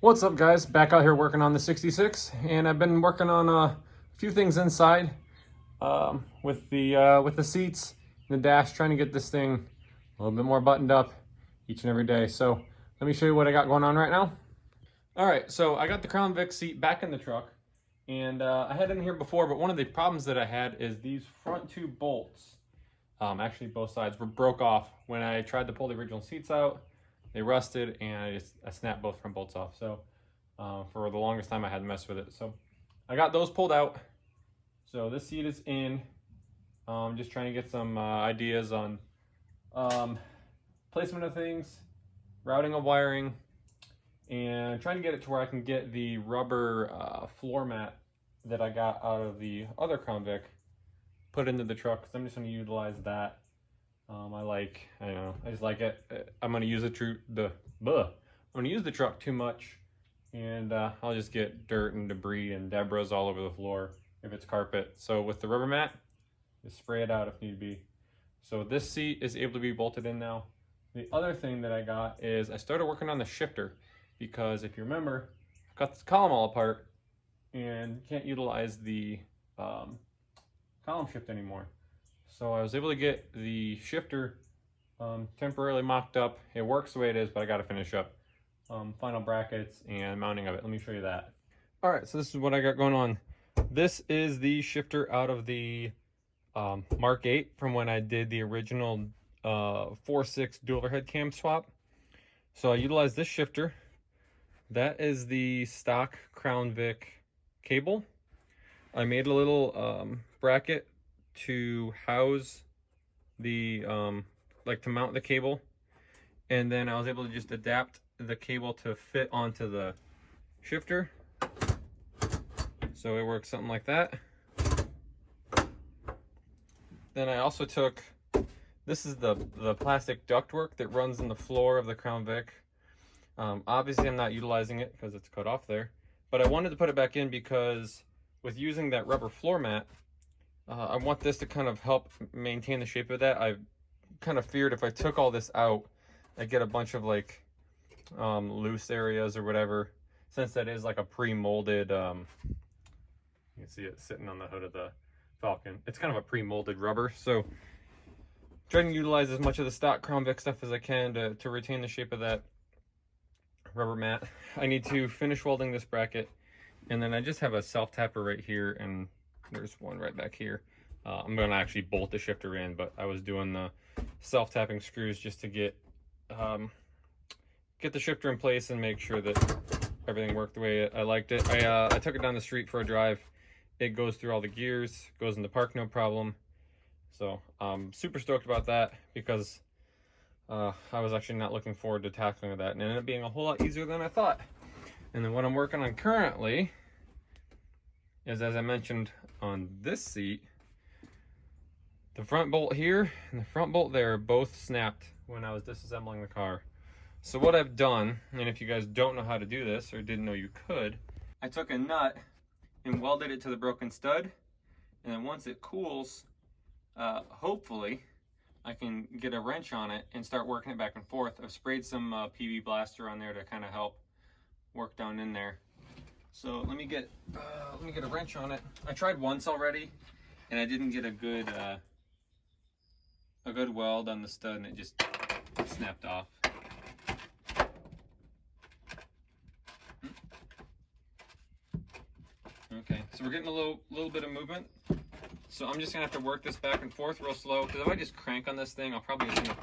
What's up, guys? Back out here working on the 66, and I've been working on a few things inside with the seats and the dash, trying to get this thing a little bit more buttoned up each and every day. So let me show you what I got going on right now. All right, so I got the Crown Vic seat back in the truck, and I had it in here before, but one of the problems that I had is these front two bolts, actually both sides, were broke off when I tried to pull the original seats out. They rusted, and I snapped both front bolts off. So for the longest time I had to mess with it. So I got those pulled out. So this seat is in. Just trying to get some ideas on placement of things, routing of wiring, and trying to get it to where I can get the rubber floor mat that I got out of the other Crown Vic put into the truck, because I'm just going to utilize that. I just like it. I'm going to use the truck too much, and I'll just get dirt and debris and debris all over the floor if it's carpet. So with the rubber mat, just spray it out if need be. So this seat is able to be bolted in now. The other thing that I got is I started working on the shifter, because if you remember, I've got this column all apart and can't utilize the column shift anymore. So I was able to get the shifter temporarily mocked up. It works the way it is, but I got to finish up final brackets and mounting of it. Let me show you that. All right, so this is what I got going on. This is the shifter out of the Mark 8 from when I did the original 4.6 dual overhead cam swap. So I utilized this shifter. That is the stock Crown Vic cable. I made a little bracket to house the to mount the cable, and then I was able to just adapt the cable to fit onto the shifter, so it works something like that. Then I also took, this is the plastic ductwork that runs in the floor of the Crown Vic. Obviously I'm not utilizing it because it's cut off there, but I wanted to put it back in because with using that rubber floor mat, I want this to kind of help maintain the shape of that. I kind of feared if I took all this out, I'd get a bunch of like loose areas or whatever, since that is like a pre-molded, you can see it sitting on the hood of the Falcon. It's kind of a pre-molded rubber, so trying to utilize as much of the stock Crown Vic stuff as I can to retain the shape of that rubber mat. I need to finish welding this bracket, and then I just have a self-tapper right here, and there's one right back here. I'm going to actually bolt the shifter in, but I was doing the self-tapping screws just to get the shifter in place and make sure that everything worked the way I liked it. I took it down the street for a drive. It goes through all the gears, goes in the park no problem. So I'm super stoked about that, because I was actually not looking forward to tackling that, and it ended up being a whole lot easier than I thought. And then what I'm working on currently is, as I mentioned on this seat, the front bolt here and the front bolt there both snapped when I was disassembling the car. So what I've done, and if you guys don't know how to do this or didn't know you could, I took a nut and welded it to the broken stud, and then once it cools, hopefully I can get a wrench on it and start working it back and forth. I've sprayed some PV blaster on there to kind of help work down in there. So let me get a wrench on it. I tried once already, and I didn't get a good weld on the stud, and it just snapped off. Okay, so we're getting a little bit of movement. So I'm just gonna have to work this back and forth real slow, because if I just crank on this thing, I'll probably just end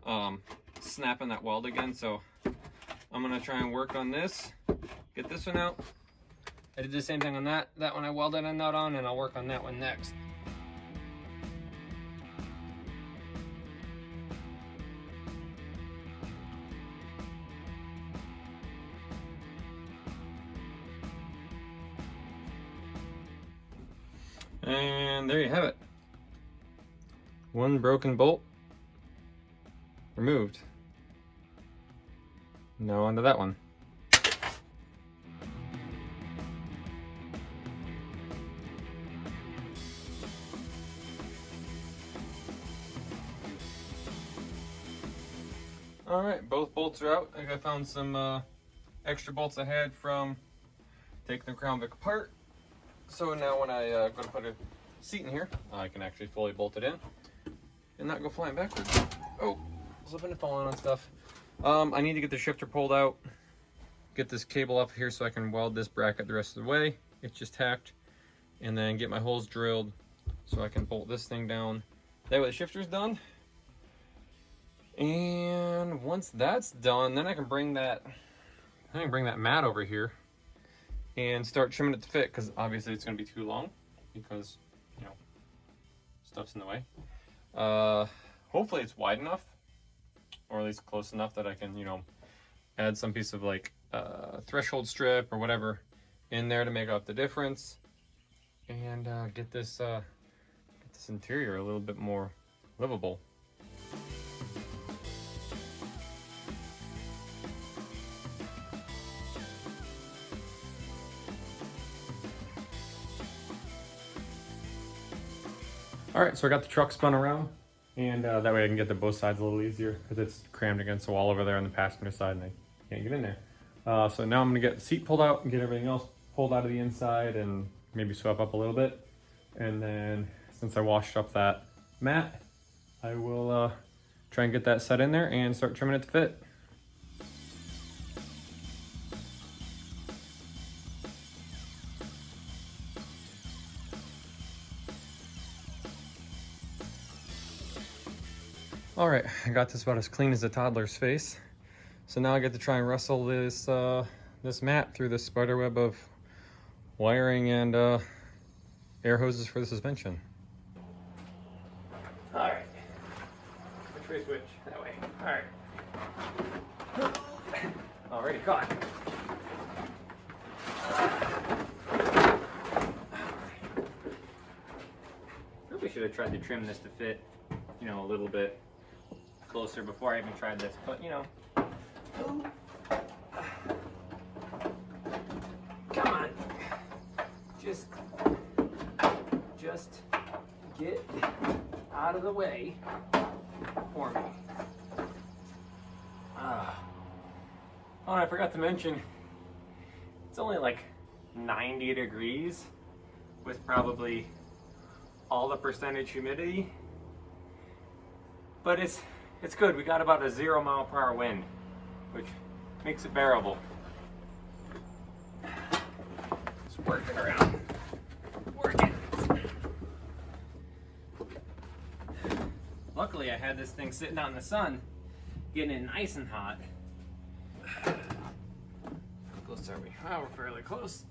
up snapping that weld again. So I'm gonna try and work on this, get this one out. I did the same thing on that one I welded a nut on, and I'll work on that one next. And there you have it. One broken bolt removed. Now onto that one. All right, both bolts are out. I found some extra bolts I had from taking the Crown Vic apart. So now when I go to put a seat in here, I can actually fully bolt it in and not go flying backwards. Oh, slipping and falling on stuff. I need to get the shifter pulled out, get this cable up here so I can weld this bracket the rest of the way. It's just tacked. And then get my holes drilled so I can bolt this thing down. That way the shifter's done. And once that's done, then I can bring that mat over here and start trimming it to fit, because obviously it's going to be too long because, you know, stuff's in the way. Hopefully it's wide enough, or at least close enough that I can, you know, add some piece of like threshold strip or whatever in there to make up the difference, and get this interior a little bit more livable. All right, so I got the truck spun around, and that way I can get to both sides a little easier because it's crammed against the wall over there on the passenger side and I can't get in there. So now I'm gonna get the seat pulled out and get everything else pulled out of the inside and maybe swap up a little bit. And then since I washed up that mat, I will try and get that set in there and start trimming it to fit. All right, I got this about as clean as a toddler's face. So now I get to try and wrestle this this mat through this spider web of wiring and air hoses for the suspension. All right, which way switch? That way. All right. Already caught. Really should have tried to trim this to fit, you know, a little bit closer before I even tried this, but you know. Come on. Just get out of the way for me. Oh, and I forgot to mention, it's only like 90 degrees with probably all the percentage humidity, but it's good. We got about a 0 mile per hour wind, which makes it bearable. Just working around. Working. Luckily, I had this thing sitting out in the sun, getting it nice and hot. How close are we? Oh, we're fairly close.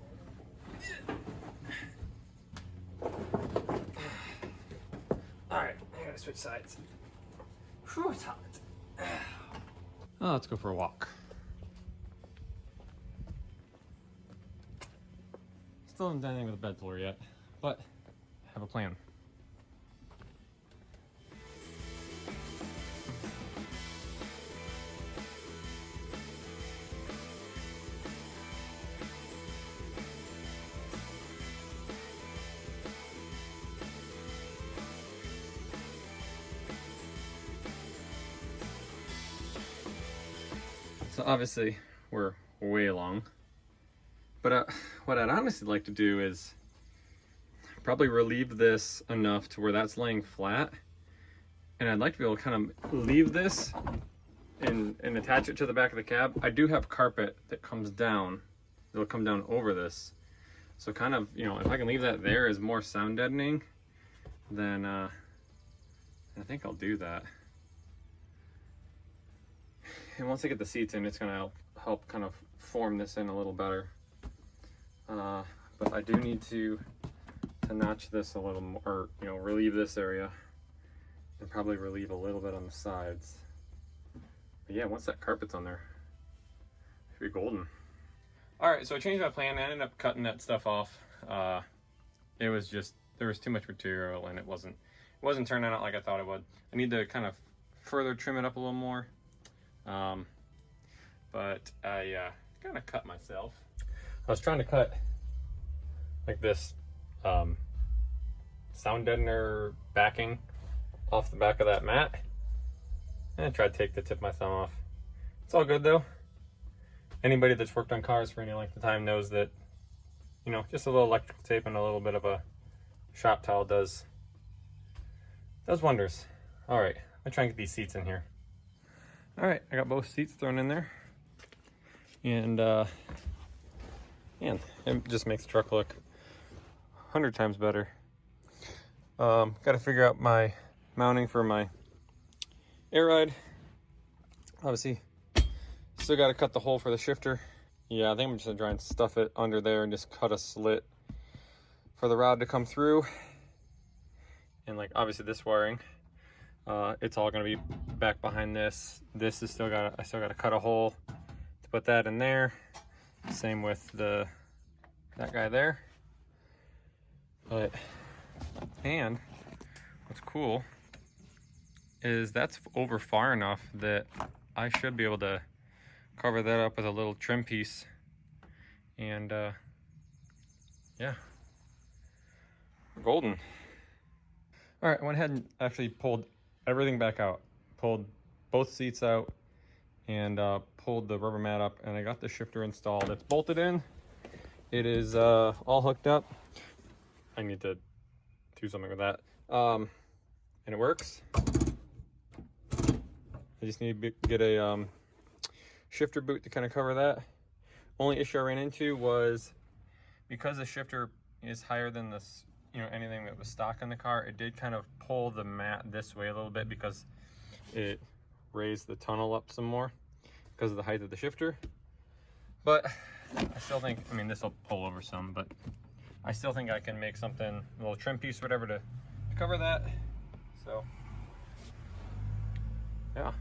Alright, I gotta switch sides. Whew, it's hot. Oh, let's go for a walk. Still haven't done anything with the bed floor yet, but I have a plan. So obviously we're way along, but what I'd honestly like to do is probably relieve this enough to where that's laying flat, and I'd like to be able to kind of leave this and attach it to the back of the cab. I do have carpet that comes down, it'll come down over this, so kind of, you know, if I can leave that there as more sound deadening, then I think I'll do that. And once I get the seats in, it's gonna help kind of form this in a little better. But I do need to notch this a little more, or, you know, relieve this area, and probably relieve a little bit on the sides. But yeah, once that carpet's on there, it should be golden. All right, so I changed my plan. I ended up cutting that stuff off. It was just, there was too much material, and it wasn't turning out like I thought it would. I need to kind of further trim it up a little more. But I kind of cut myself. I was trying to cut like this sound deadener backing off the back of that mat, and I tried to take the tip of my thumb off. It's all good though. Anybody that's worked on cars for any length of time knows that, you know, just a little electrical tape and a little bit of a shop towel does wonders. All right, I'm trying to get these seats in here. All right, I got both seats thrown in there, and man, it just makes the truck look 100 times better. Got to figure out my mounting for my air ride. Obviously, still got to cut the hole for the shifter. Yeah, I think I'm just gonna try and stuff it under there and just cut a slit for the rod to come through. And like obviously this wiring, it's all gonna be back behind this. This is I still gotta cut a hole to put that in there. Same with that guy there. But, and what's cool is that's over far enough that I should be able to cover that up with a little trim piece. And yeah, golden. All right, I went ahead and actually pulled everything back out. Pulled both seats out and pulled the rubber mat up, and I got the shifter installed. It's bolted in. It is all hooked up. I need to do something with that. And it works. I just need to get a shifter boot to kind of cover that. Only issue I ran into was because the shifter is higher than this, you know, anything that was stock in the car, it did kind of pull the mat this way a little bit because it raised the tunnel up some more because of the height of the shifter. But I still think, I mean, this will pull over some, but I still think I can make something, a little trim piece, whatever, to cover that. So, yeah.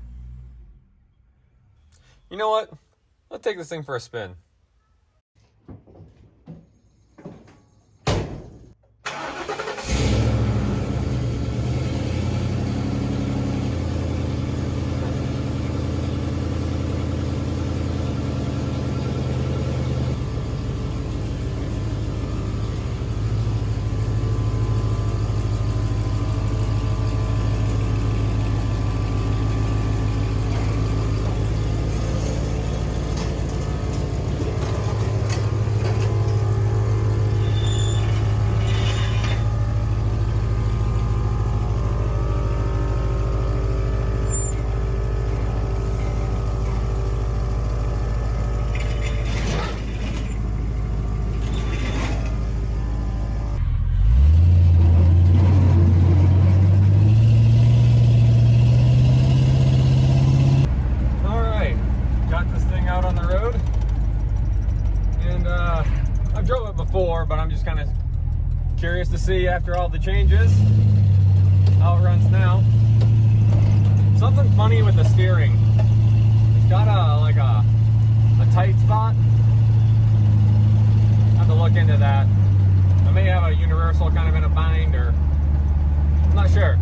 You know what? Let's take this thing for a spin. But I'm just kind of curious to see, after all the changes, how it runs now. Something funny with the steering. It's got a tight spot. I have to look into that. I may have a universal kind of in a bind, or I'm not sure.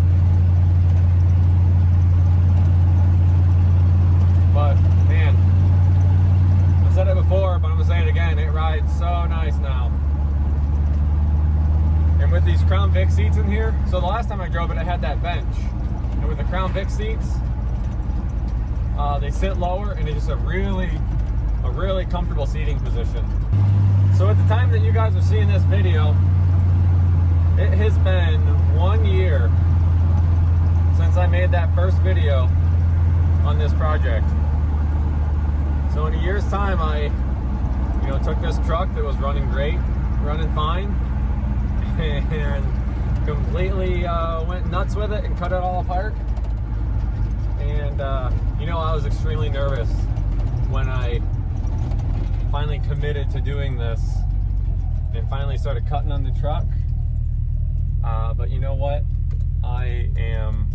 But man, I've said it before, but I'm gonna say it again. It rides so nice now. And with these Crown Vic seats in here, so the last time I drove it, I had that bench. And with the Crown Vic seats, they sit lower, and it's just a really comfortable seating position. So at the time that you guys are seeing this video, it has been 1 year since I made that first video on this project. So in a year's time, I, took this truck that was running great, running fine, and completely went nuts with it and cut it all apart. And I was extremely nervous when I finally committed to doing this and finally started cutting on the truck. But you know what? I am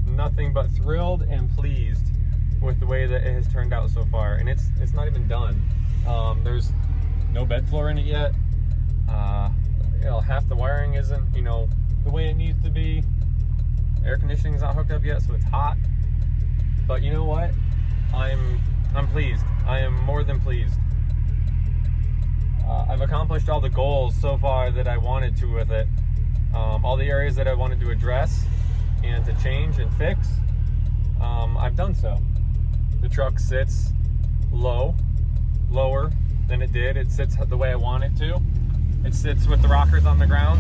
nothing but thrilled and pleased with the way that it has turned out so far. And it's not even done. There's no bed floor in it yet. Half the wiring isn't, the way it needs to be. Air conditioning is not hooked up yet, so it's hot. But you know what? I'm pleased. I am more than pleased. I've accomplished all the goals so far that I wanted to with it. All the areas that I wanted to address and to change and fix, I've done so. The truck sits low lower than it did. It sits the way I want it to. It sits with the rockers on the ground.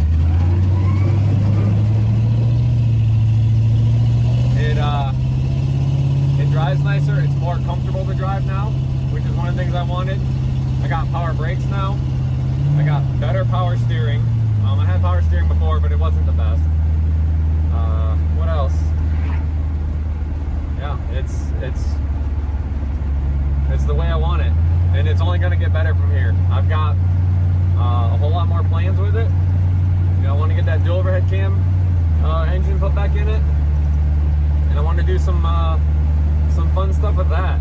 It drives nicer. It's more comfortable to drive now, which is one of the things I wanted. I got power brakes now. I got better power steering. I had power steering before, but it wasn't the best. What else? Yeah, it's the way I want it, and it's only going to get better from here. I've got a whole lot more plans with it. You know, I want to get that dual overhead cam engine put back in it, and I want to do some fun stuff with that.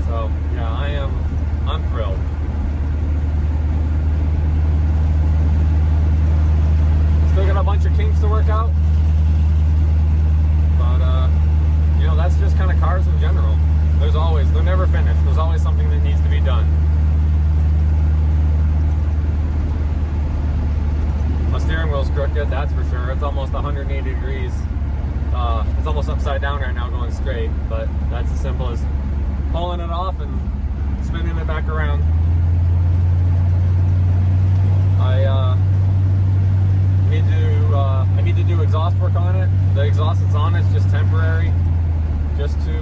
So yeah, I'm thrilled. Still got a bunch of kinks to work out, but you know, that's just kind of cars in general. They're never finished. There's always something that needs to be done. My steering wheel's crooked, that's for sure. It's almost 180 degrees. It's almost upside down right now going straight, but that's as simple as pulling it off and spinning it back around. I need to do exhaust work on it. The exhaust that's on it's just temporary, just to you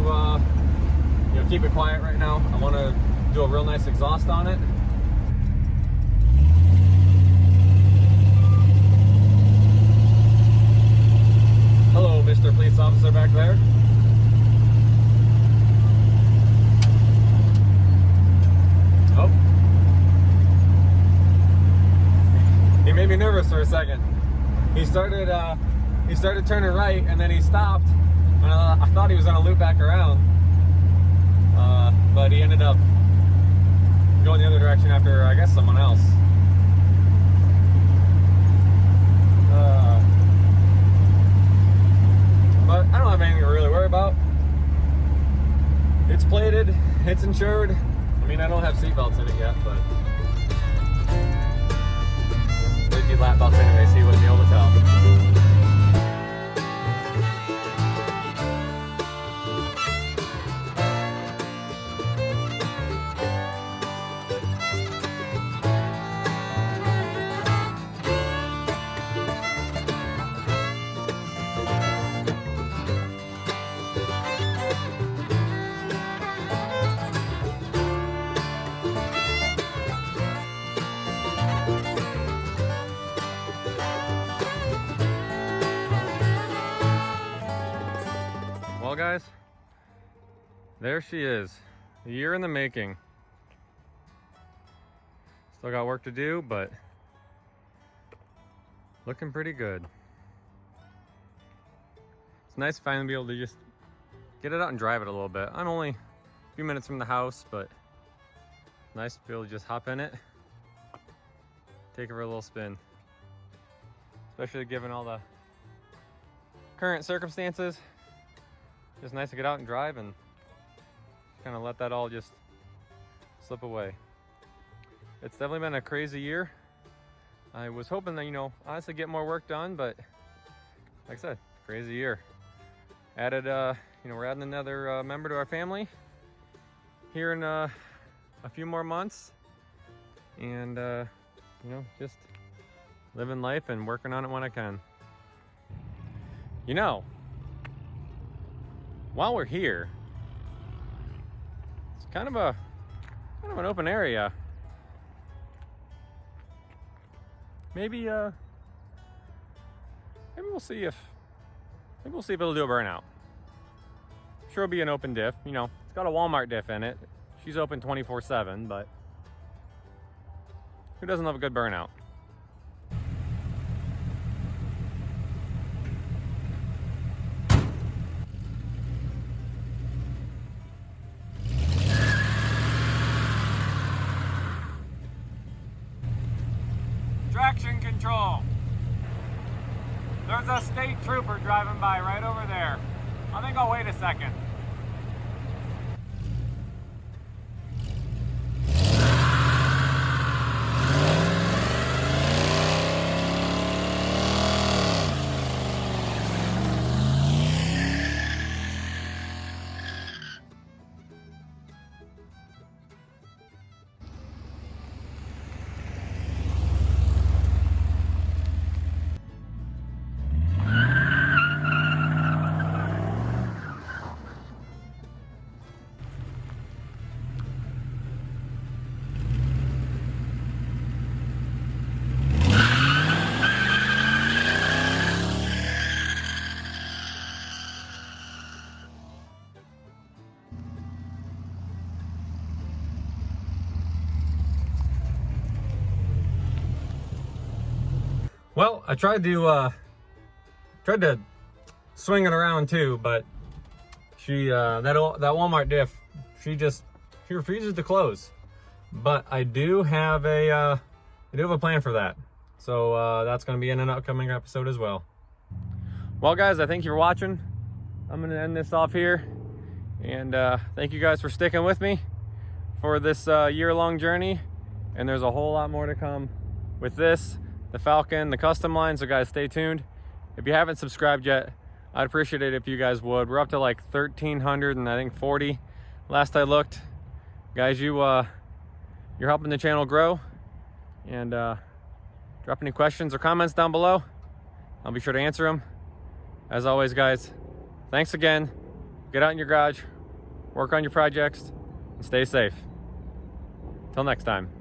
know, keep it quiet right now. I want to do a real nice exhaust on it. Hello, Mr. Police Officer back there. Oh. He made me nervous for a second. He started turning right, and then he stopped. And I thought he was going to loop back around, but he ended up going the other direction after, I guess, someone else. But I don't have anything to really worry about. It's plated, it's insured. I mean, I don't have seat belts in it yet, but there'd be lap belts anyway, so you wouldn't be able to tell. Well, guys, there she is, a year in the making. Still got work to do, but looking pretty good. It's nice to finally be able to just get it out and drive it a little bit. I'm only a few minutes from the house, but nice to be able to just hop in it, take it for a little spin. Especially given all the current circumstances. Just nice to get out and drive and kind of let that all just slip away. It's definitely been a crazy year. I was hoping that, you know, honestly get more work done, but like I said, crazy year. Added, you know, we're adding another member to our family here in a few more months, and you know, just living life and working on it when I can. You know, while we're here, it's kind of an open area. Maybe we'll see if it'll do a burnout. Sure, it'll be an open diff. You know, it's got a Walmart diff in it. She's open 24/7, but who doesn't love a good burnout? Traction control. There's a state trooper driving by right over there. I think I'll wait a second. Well, I tried to swing it around too, but she that Walmart diff, she refuses to close. But I do have a plan for that. So that's going to be in an upcoming episode as well. Well, guys, I thank you for watching. I'm going to end this off here, and thank you guys for sticking with me for this year-long journey. And there's a whole lot more to come with this, the Falcon, the custom line. So guys, stay tuned. If you haven't subscribed yet, I'd appreciate it if you guys would. We're up to like 1,300 and I think 40 last I looked. Guys, you're helping the channel grow. And drop any questions or comments down below. I'll be sure to answer them. As always, guys, thanks again. Get out in your garage, work on your projects, and stay safe. Till next time.